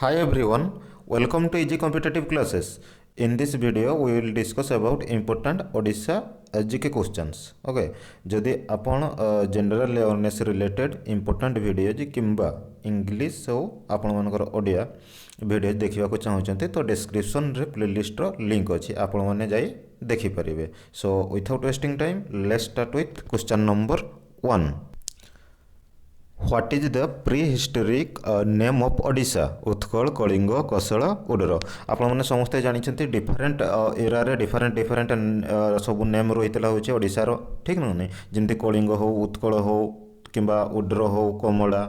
Hi everyone, welcome to Easy Competitive Classes. In this video, we will discuss about important Odisha GK questions. Okay, जदि आपण general awareness related important video किंबा English हो आपण मानकर Odia video देखा चाहते तो डिस्क्रिप्शन रे प्लेलिस्ट लिंक अच्छी आपण मैंने जाई देखि परिबे. So without wasting time, let's start with question number 1. What is the prehistoric name of Odisha? Utkal Kalinga कौशल उडर. आपण मैंने समस्ते जानते डिफरेंट एरा रे डिफरेंट सब नेम रही है ओडिशार. ठीक ना नहीं जमी कलिंग हो उत्कल हो कि उड्र हो कमला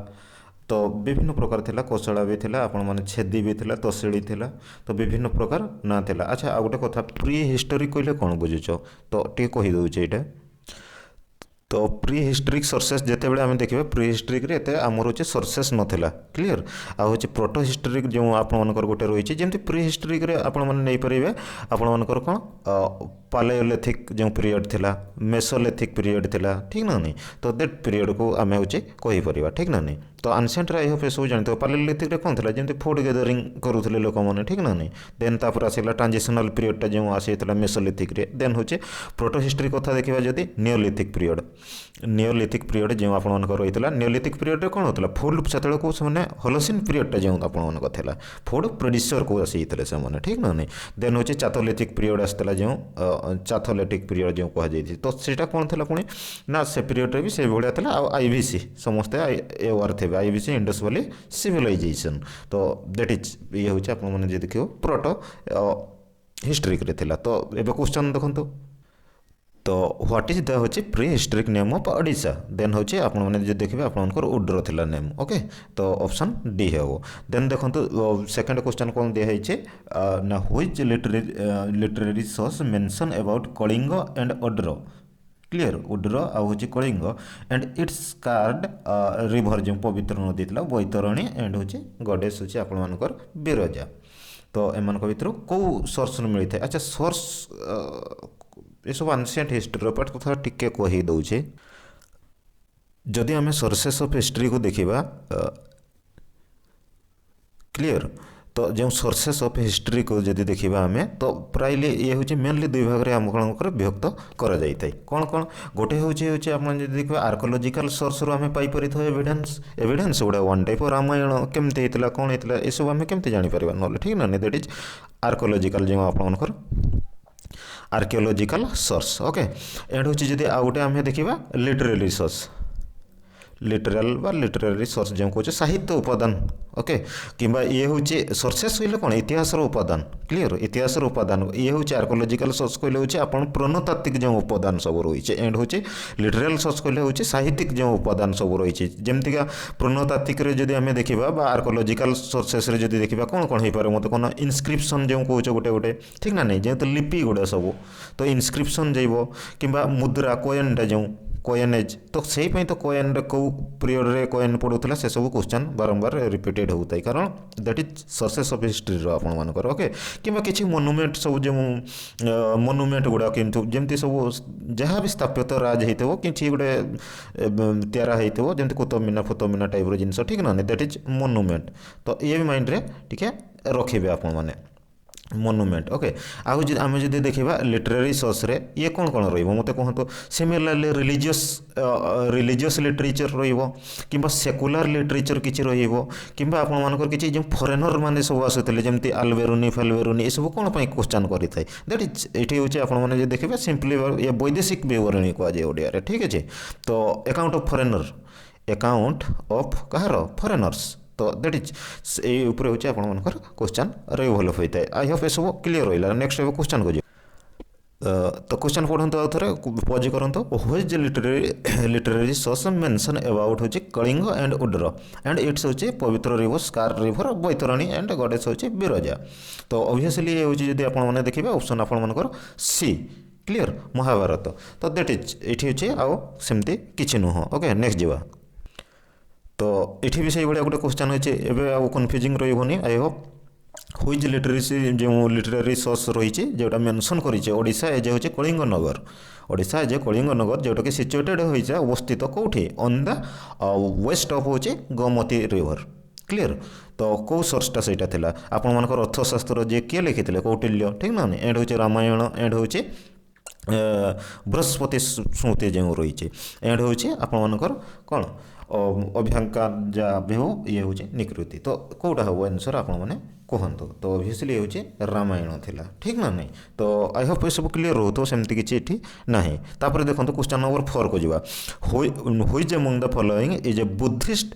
तो विभिन्न प्रकार थिला. कौशला भी थिला आपण माने छेदी भी थिला तोसिड़ी थिला तो विभिन्न प्रकार ना थिला. अच्छा आ गोटे कथा प्री हिस्टोरिक कहले कौन बुझुच तो टे कहि दउचे एटा. तो प्री हिस्टोरिक सोर्सेस जिते बड़े आम देखिए प्री हिस्टोरिक रे एते आमर होचे सोर्सेस नथिला. क्लियर आ होचे प्रोटो हिस्टोरिक जो आपण मानकर गोटे रही जेमती प्री हिस्टोरिक रे आपण माने नै परिबे आपण मानकर कोन पालेओलिथिक जो पीरियड थिला मेसोलिथिक पीरियड थिला. ठीक ना नहीं तो दैट पीरियड को आमे होचे कहि परिबा. ठीक ना नहीं तो आनसेंट रे होफे सब जानते पालेओलिथिक रे कोन थिला जेमती फूड गैदरिंग करूथले लोक माने. ठीक ना नहीं देन तापर आसीला ट्रांजिशनल पीरियड टा जो आसीतला मेसोलिथिक रे. देन होचे प्रोटो हिस्टोरिक कथा देखिबा जदी नियोलिथिक पीरियड नियोलिथिक पीरियड जो आपण मानकर रही नियोलिथिक पीरियड रे कोन होतला फूड सेतले को से होलोसिन पीरियड टा जो आपण मानकर थिला फूड प्रोड्यूसर को आसीतले से माने. ठीक ना नहीं देन होचे चाथोलिथिक पीरियड आस्तला जो चाथोलिथिक पीरियड जो कह जाई तो सेटा कोन थिला पुणी ना से पीरियड रे भी से भलिया थिला. आ आईबीसी समस्त एवार थे आईबीसी इंडस वैली सिविलाइजेशन तो दैट इज ये होचे आपण माने जे देखियो प्रोटो हिस्टोरिक रे थिला. तो एबे क्वेश्चन देखंतो तो व्हाट इज द होचे pre historic name of Odisha. Then होचे आपण माने जे देखिबे आपनकर उड्र थिला नेम. ओके तो ऑप्शन डी है वो. देन देखंतो सेकंड क्वेश्चन कोन दे हैचे ना which literary source mention about Kalinga and Odra. Clear Odra आ होची Kalinga and its card river जो पवित्र नदी थिला बैतरणी एंड होची गॉडेस होची आपण मानकर बिरजा. तो एमान को भितर को सोर्स मिली था. अच्छा सोर्स ये सब एंशिएंट हिस्ट्री पार्ट कथा टिके कहि दउछे. जदि आम सोर्सेस ऑफ हिस्ट्री को देखिबा क्लियर तो जो सोर्सेस ऑफ हिस्ट्री को जदि देखिबा आमे तो प्रायली ये होचे मेनली दुई भाग रे आमकर विभक्त करा जाई थाई. कोन कोन गोटे होचे आपण जदि देखबा आर्कियोलॉजिकल सोर्स रो आमे पाई परिथो एविडेंस गुडा वन टाइप रामायण केमते हेतला कोन हेतला ए सब आमे केमते जानि परबा नले. ठीक ना दैट इज आर्कियोलॉजिकल जो आपनकर आर्कियोलॉजिकल सोर्स. ओके एंड होची जदि आ गोटे आमे देखिबा लिटरेरी सोर्स लिटरेरी सोर्स जो कहे साहित्य उपादान. ओके किंबा ये हूँ सोर्सेस कहले कौन इतिहास उपादान. क्लियर इतिहास उपादान ये हूँ आर्कियोलॉजिकल सोर्स कहले हूँ आपण प्रत्नतात्विक जो उपादान सब रही एंड हूँ लिटरेल सोर्स कहले हूँ साहित्यिक जो उपादान सब रही जमतीका प्रत्नतात्विक जदि आम देखा आर्कियोलॉजिकल सोर्सेस जदि देखा कौन कौन हो पारे मत कौन इनस्क्रिप्शन जो कौच गोटे गोटे. ठीक ना नहीं जेहेतु लिपि गुड़ा सब तो इनस्क्रिप्शन जाइब कि मुद्रा कोयनटा जो कोयनेज तो से तो कोयन कौ पीरियड रे कोयन पड़ूला से सब क्वेश्चन बारंबार रिपीटेड होता है कारण that is sources of history आपण मानकर. ओके कि किसी मोनुमेंट सब जो मोनुमेंट गुड़ा किंतु जमती सब जहाँ भी स्थापित राज होता कि गोटे तैयारा होता जमी कुतुबमीना फुतुबमीना टाइप जिन. ठीक ना दैट इज मोनुमेंट. तो ये भी माइंड रे टिके रखिबे आपण माने मोनुमेंट. ओके आउ आम जब देखा लिटरेरी सोर्स रे ये कौन कौन रत कहतु सिमिलरली रिलीजियस लिटरेचर रहा सेकुलर लिटरेचर किसी कि आपर किसी जो फरेनर मैंने सब आसुले जमी आलबेरुनी फेलबेरुनी ये सब कौन क्वेश्चन करें दैट इज ये हूँ आपने देखिए सिंपली ये वैदेशिक विवरणी कहुए ओडिया. ठीक अच्छे तो account of foreigner account of Kahar foreigners तो दैट इज ये ऊपर हूँ आपर क्वेश्चन डेभलप होता है. आई होप ये सब क्लीयर रहा. नेक्स्ट क्वेश्चन को तो क्वेश्चन पढ़ते आउ थे पज करते which literary source mention about होची कलिंग एंड उड्र एंड इट्स होची पवित्र river scar river Baitarani and goddess होची बिरजा. तो ऑब्वियसली ये होची जदि आपण माने देखिबे ऑप्शन आपण मानकर सी क्लियर महाभारत. तो दैट इज एठी होची आउ सेमती किछि नुह. ओके नेक्स्ट जीवा. तो ये भी से भाया गोटे क्वेश्चन होचे एबे आउ कन्फ्यूजिंग रही. आई होप व्हिच लिटरेसी जो लिटरेरी सोर्स रही जोटा मेंशन करिचे ओडिशा एज होचे कलिंग नगर. ओडिशा एज कलिंग नगर जोटा कि सिचुएटेड होइছে अवस्थित कोठी ऑन द वेस्ट ऑफ होचे गोमती रिवर. क्लीयर तो कौ सोर्सटा सहीटा थिला आपण मानकर अर्थशास्त्र जे किए लिखिथिले कौटिल्य ठीक ना एंड होचे रामायण एंड होचे बृहस्पति स्मृति जो रही एंड होचे आपण मानकर कौन अभ्यंकार जहाँ भी हो ये हूँ निकृति तो कौटा हम आंसर आपण मैंने कहतु तो ओबियसली ये रामायण थिला ठीक ना नहीं तो आई होप ये सब क्लीयर हो तो सेमती किसी ये ना तापर देखो क्वेश्चन नंबर 4 को जावा which among the following is a Buddhist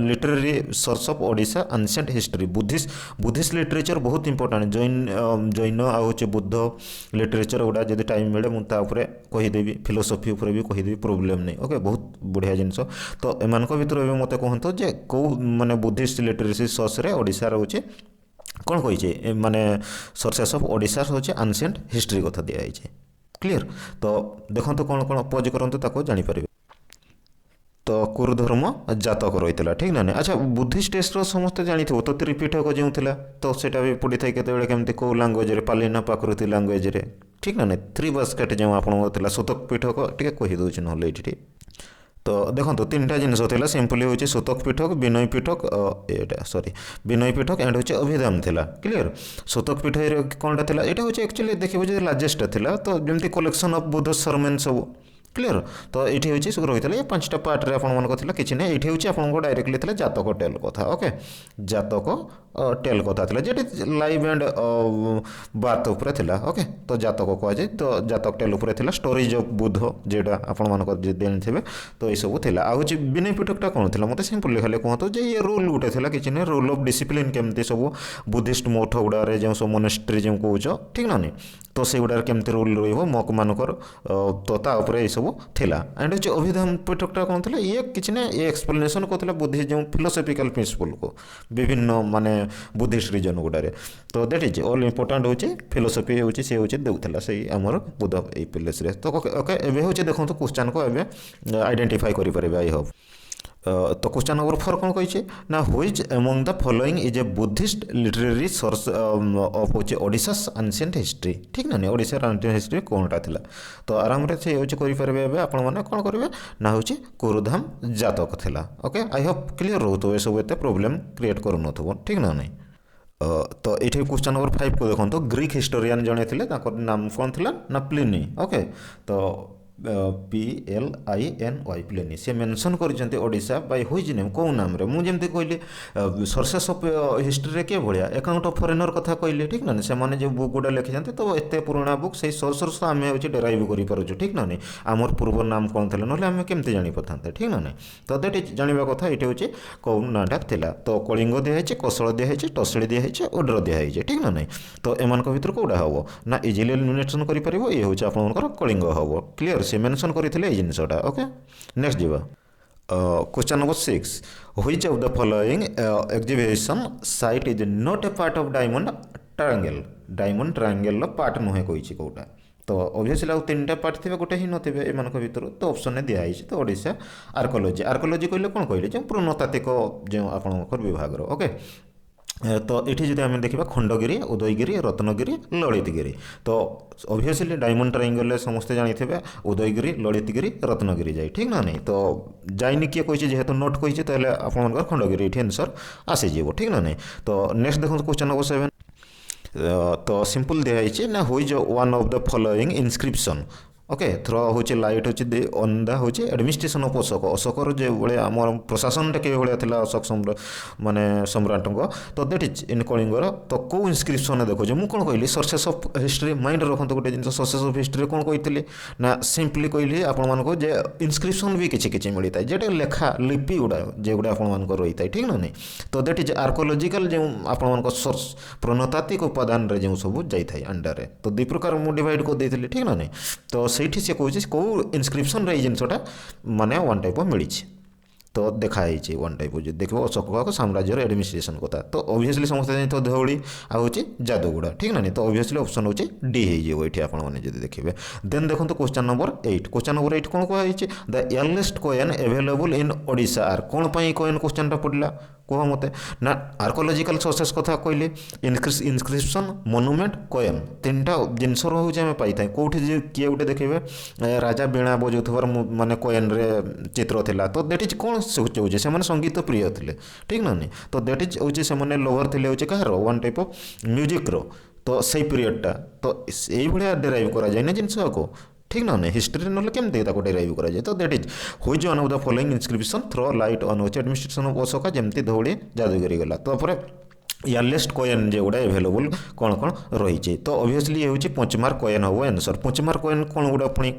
literary source of Odisha ancient history Buddhist literature बहुत इंपोर्टेंट जैन आउे बुद्ध लिटरेचर गुड़ा जब टाइम मिले मुझे कहीदेवी फिलोसफी उपर भी कहीदेवी प्रोब्लेम नहीं ओके बहुत बढ़िया जिनस तो एम भर मत कहतु जे कौ माने बुद्धिस्ट लिटरेसी सोर्स रे ओडिशा रोचे कौन कही माने सोर्सेस ऑफ ओडिशा होचे एंशिएंट हिस्ट्री कथा दिखाई क्लीयर तो देखो कौन कौन अपोज करते जापर तो कुरुधर्म जातक रही है ठीक ना अच्छा बुद्धिस्ट टेस्ट समस्त जानी तो त्रिपिटक जो था तो सेटा भी पड़ी था केमती कौ लांगुएज पालीना प्राकृति लांगुएज ठीक ना थ्री बास्केट जो आपला सूतक पीठक टे कहीदे ना ये तो देखो तीन जिनस था सिंपली हूँ सूतक पीठक विनय पीठक सॉरी विनय पीठक एंड हूँ अभिधाम थिला क्लीयर सूतक पीठ कौन था यहाँ हूँ एक्चुअली देखिए लार्जेस्ट था तो जमी कलेक्शन ऑफ बुद्ध सरमेन सब क्लीयर तो ये हूँ रही है 5टा पार्ट आपंकर किसी ना ये हूँ आपको डायरेक्टली था जातक टेल कथा ओके जातक टेल कथा था जे लाइव एंड बात उपर था ओके तो जातक कहुए तो जातक टेल उपर था स्टोरीज ऑफ बुद्ध जेटा आपंकर जानते तो सब थी आ विनय पीठकटा कौन था मतलब सिंपली खाली कहतु जे ये रूल गुटे था किसी ना रूल ऑफ डिसिप्लिन केमती सब बुद्धिस्ट मठ गुड़ारे जो सब मोनेस्ट्री जो कौच ठीक ना तो से गुड़ा केमती रूल रक मानकर तो तापर ये सब थिला एंड हूँ अभिधाम पीठकटा कौन था ये किसी ना ये एक्सप्लेनेशन कहला बुद्धिस्ट जो फिलोसफिकल प्रिंसिपल को विभिन्न माने बुद्धिस्ट रिजन गुड़ारे तो दैट इज ऑल इंपोर्टेंट हूँ फिलोसफी हूँ सी हूँ देउथला से आमर बुद्ध ये प्लेस तो ओके एवं हूँ देखो क्वेश्चन को एवं आइडेंटिफाई करें आई होप तो क्वेश्चन नंबर 4 कौन कही ना which among the following is a Buddhist literary source of होचे ओडिशास एंशिएंट हिस्ट्री ठीक ना ओडिशा एंशिएंट हिस्ट्री कौनटा था तो आराम से हूँ करेंगे आपण मैंने कौन करेंगे ना हूँ कुरुधाम जातक थिला ओके आई होप क्लीयर रोथो ये सब एत प्रोब्लेम क्रिएट करूँ ठीक ना नहीं तो ये क्वेश्चन नंबर 5 को देखो ग्रीक हिस्टोरियन जड़े थे नाम कौन था ना प्लिनी ओके तो PLINY प्लेनी से मेंशन करछन्ते ओडिशा बाय व्हिच नेम कौ नाम रे मु जेमते कहली सोर्सेस ऑफ हिस्ट्री के भलिया अकाउंट ऑफ फॉरेनर कथा कहली ठीक ना से माने जो बुक गुडा लिखि जानते तो एते पुराना बुक से सोर्स आम हूँ डेराइव करि पारुछु ठीक ना आमर पूर्व नाम कौन था ना आम केमते जानि पथांते ठीक ना तो दैट इज जानिबा कथा ये हूँ कौ नाटा थिला तो कलिंग दिखाई कौशल दिखाई टसड़ी दिखाई ओड्र दिखाई ठीक ना तो एमान भर कौटा हम ना इजिली एलिमिनेशन कर ये हूँ आपंकर कलिंग हम क्लीयर से मेंशन करते जिनसटा ओके नेक्स्ट जीवा question number 6 which of the following exhibition site is not a part of diamond triangle part नुहे कही कौटा तो ऑब्वियसली आउ 3टा पार्ट थे गोटे ही नथिबे एमान भर तो ऑप्शन दिखाई तो ओडिशा आर्कोलॉजी कहले कौन कहले जो प्रत्नतात्विक जो आपंकर विभाग ओके तो ये जब आम देखा खंडगिरी उदयगिरी रत्नगिरी ललितगिरी तो ऑब्वियसली डायमंड ट्रायंगल समस्ते जानते उदयगिरी ललितगिरी रत्नगिरी जाए ठीक ना नहीं तो जाइनी किए कही जेहेतु नोट कही आप खंडगिरी ये आंसर आसीज ठीक ना नहीं तो नेक्स्ट देखो क्वेश्चन नंबर 7 तो सिंपल दिखाई ना which one of the following inscription okay throw um light um on the um administration of अशोकर जो भाया आम प्रशासन टा भाया था अशोक माने सम्राट तो दैट इज इन कलिंगर तो कौ इनस्क्रिप्शन देखो मुझे कौन कहली सोर्सेस ऑफ हिस्ट्री माइंड रखते गोटे जिन सोर्सेस ऑफ हिस्ट्री कौन कही ना सिंपली कहली आपको जे इनस्क्रिप्शन भी किसी मिलता है जेटा लेखा लिपि गुड़ा जेगुड़ा आप रही है ठीक ना नहीं तो दैट इज आर्कोलॉजिकल जो आप सोर्स प्रत्नतात्विक उपादान जो सब जाए अंडर तो 2 प्रकार मुझे डिवाइड कर देती ठीक ना नहीं तो सही से कौन कौ इनस्क्रिप्शन रे जिनसटा माने वन टाइप मिली तो देखाई वन टाइप देखो अशोक साम्राज्यर एडमिनिस्ट्रेशन कथा तो ऑब्वियसली समस्त जानते धौली आ हूँ जादूगुड़ा ठीक ना नहीं तो ऑब्वियसली ऑप्शन हूँ डी हो ये आपने देखिए देन देखो क्वेश्चन नंबर 8 कौन कहुई the earliest coin available in Odisha or कौन कॉइन क्वेश्चन पड़ा कह मते ना आर्कोलोजिकल सोर्सेस कथा कहले इनस्क्रिप्शन मोनुमेंट कॉइन तीनटा जिनस रोचे आम पाई था कौटी किए गोटे देखिए राजा वीणा बजाउथार माने कॉइन रे चित्र थिला तो दैट इज कौन सूचाऊे से संगीत प्रिय थे ठीक ना नहीं तो दैट इज हूँ से लवर थे हूँ कहार वन टाइप ऑफ म्यूजिक रो तो सही पीरियडटा तो यही भाया डेराइव करा जाए ना जिनस को ठीक ना नहीं हिस्ट्री ना केमती डेराइव करा जाए तो that is which one of the following inscription throw light on which administration of Ashoka जमती धौली जादूगिरी गला तो यारलेस्ट कॉइन जो गुड़ा एभेलेबल कौन कौन रही तो ऑब्वियसली ये हूँ पंचमार कॉइन हम आंसर पंचमार कॉइन कौन गुड़ा पुणी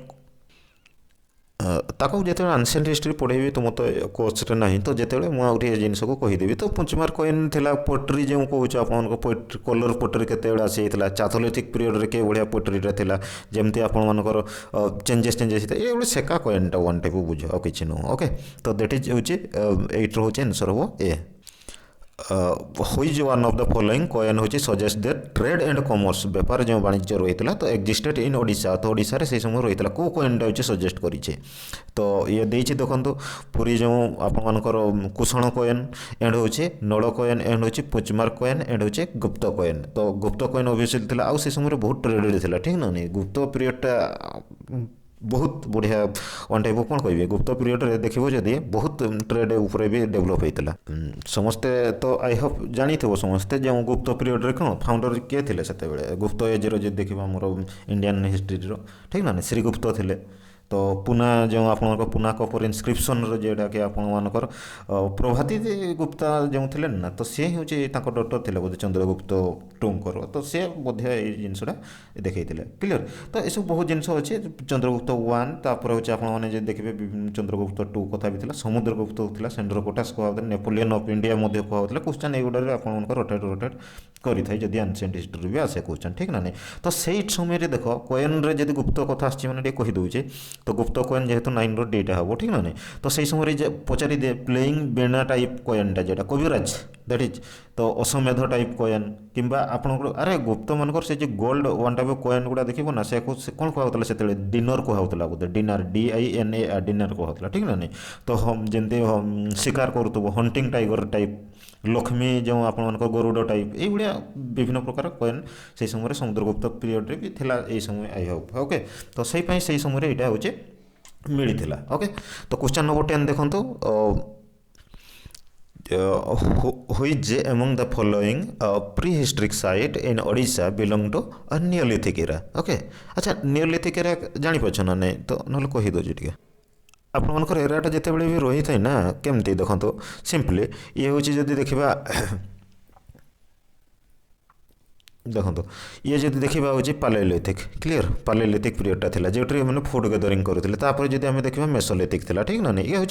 ताको जो आनसेंट हिस्ट्री पढ़ेबी तो मत कोर्स ना तो जिते मुझे जिनस को कहीदेवी तो पंचमार कॉइन थी पोट्री जो कौच आप कलर पोट्री केते आसी चाथोलिथिक पीरियड के भाया पोट्रीटा था जमती आपर चेंजेस ये गोटे सेका कॉइनटा वन टाइप बुझ आ कि नुह ओके तो दैट इज हूँ 8 हूँ आंसर हम a which one of the following coin um suggest that trade and commerce बेपार जो वाणिज्य रही है तो एक्जिस्टेड इन ओडिशा तो ओडिशा से समय रही है कौ कॉइनटा हूँ सजेस्ट करें तो ये देखिए देखो पूरी जो आपर कुषण कॉइन एंड हूँ नड़ कॉइन एंड हूँ पुचमार कॉइन एंड हूँ गुप्त कॉइन तो गुप्त कॉइन ऑब्वियसली थी आउ से समय बहुत ट्रेडेड थी ठीक ना नहीं गुप्त पीरियडटा बहुत बढ़िया वन टाइप कौन कहे गुप्त पीरियड रे देखो जदि बहुत ट्रेड उपरे भी डेभलप होता समस्ते तो आई होप जानी थो समस्ते जो गुप्त पीरियड रे कौन फाउंडर किए थे से गुप्त एज रो देखा आम इंडियन हिस्ट्री ठीक ना श्रीगुप्त थे तो पुना जो आप पुना कपर इनस्क्रिप्शन जोटा कि आपर प्रभाती गुप्ता जो थे ना तो सी हूँ डटर थे बोधे चंद्रगुप्त टूंकर तो सी बोधे ये जिनसा देखते क्लीयर तो यह बहुत जिनस अच्छे चंद्रगुप्त 1 तापर हूँ आपने देखिए चंद्रगुप्त 2 कथा भी समुद्रगुप्त होता सेंड्रोकोटास कहते नेपोलियन ऑफ इंडिया कहते क्वेश्चन युगुड़ा आप रोटेट करें जदि एनसेंट हिस्ट्री भी आसे क्वेश्चन ठीक ना नहीं तो से समय देख कॉइन रे जब गुप्त कथा आने कहीदे तो गुप्त कॉइन जेहेतु 9 रो हम ठीक ना नहीं तो सही समय पचारि दे प्लेइंग बेना टाइप कॉइनटा जोटा कविराज दैट इज तो अश्वमेध टाइप कॉइन कि आप अरे गुप्त मानकर से गोल्ड वन टाइप कॉइन गुड़ा देखो ना से कौन कहला से डिनर कहला बोधे डिनर DINAR डिनर कहला ठीक ना नहीं तो हम जमी शिकार करूँ हंटिंग टाइगर टाइप लक्ष्मी जो आप गरुड़ टाइप ये भाया विभिन्न प्रकार कॉइन से समय समुद्रगुप्त पीरियड भी थिला ये समय आई होप ओके तो से समय यहाँ हूँ मिलता ओके तो क्वेश्चन नंबर 10 देखो which among the following prehistoric site in Odisha belong to a Neolithic era okay अच्छा Neolithic era जानी पाछ ना नहीं तो ना कही दो टे आपर एराटा जिते बड़े भी रही था ना केमती देखो सिंपली ये हूँ जदि देखा देखो ये जब देखा हूँ पालेलिथिक क्लीयर पालेलिथिक पीरियडटा था जो मैंने फूड गैदरिंग करुले जब आम देखा मेसोलिथिक था ठीक ना नहीं ये हूँ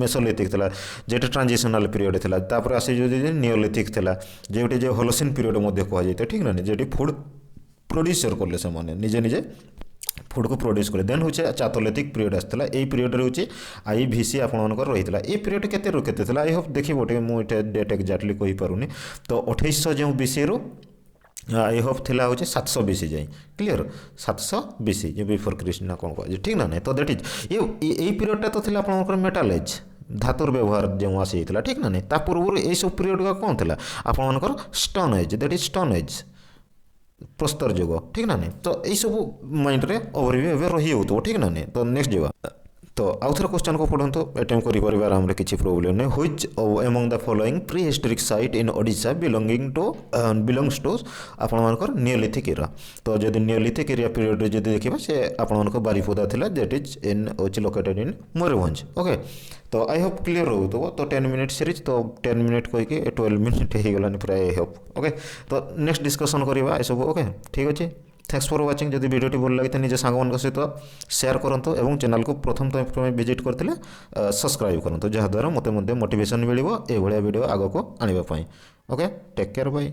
मेसोलिथिक था जो ट्रांजिशनल पीरियड था आसी जो नियोलिथिक था जोटे जो होलोसिन पीरियड कहुए ठीक ना नहीं जो फूड प्रोड्यूसर कले से निजे निजे फूड को प्रोड्यूस करे देन हूँ चाथोलिथिक पीरियड आसाला ये पीरियड हूँ IVC आपर रही है ये पीरियड केते आई होप देखिए मुझे डेट एक्जाक्टली कही पारुनी तो 2800 जो BC रू आई होप थिला हूँ 700 BC जाए क्लीयर 700 BC जो बिफोर क्रिस्ट ना कौन कह ठीक ना नहीं तो दैट इज ये पीरियडटा तो थी आप मेटाल एज धातुर व्यवहार जो आसी ठीक ना नहीं पूर्व ये सब पीरियड का कौन थी upper stone age that is stone age प्रस्तर युग ठीक ना नहीं तो यही सब माइंड रे ओवरव्यू रही हो ठीक ना नहीं तो नेक्स्ट जावा तो आउ थे क्वेश्चन को पढ़ो अटेम्प्ट कर आराम किसी प्रोब्लेम नहीं which among the following pre historic site in Odisha belongs to upper neolithic era तो जब नियोलिथिक एरिया पीरियड जब देखा से आपर बारिपदा था that is in located in Mayurbhanj okay तो आई होप क्लीयर रोथो तो 10 मिनिट सीरीज तो 10 मिनिट कहीकि 12 मिनिट हो गलानी पूरा आई होप ओके तो नेक्स्ट डिस्कसन करवा ये सब ओके ठीक अच्छे थैंक्स फॉर वाचिंग जब वीडियो भल लगी निज सांग सहित शेयर करूँ और चैनल को प्रथम विजिट करते सब्सक्राइब करूँ जहाँद्वारा मत मोटिवेशन मिले ये वीडियो आग को आने ओके टेक केयर बाय।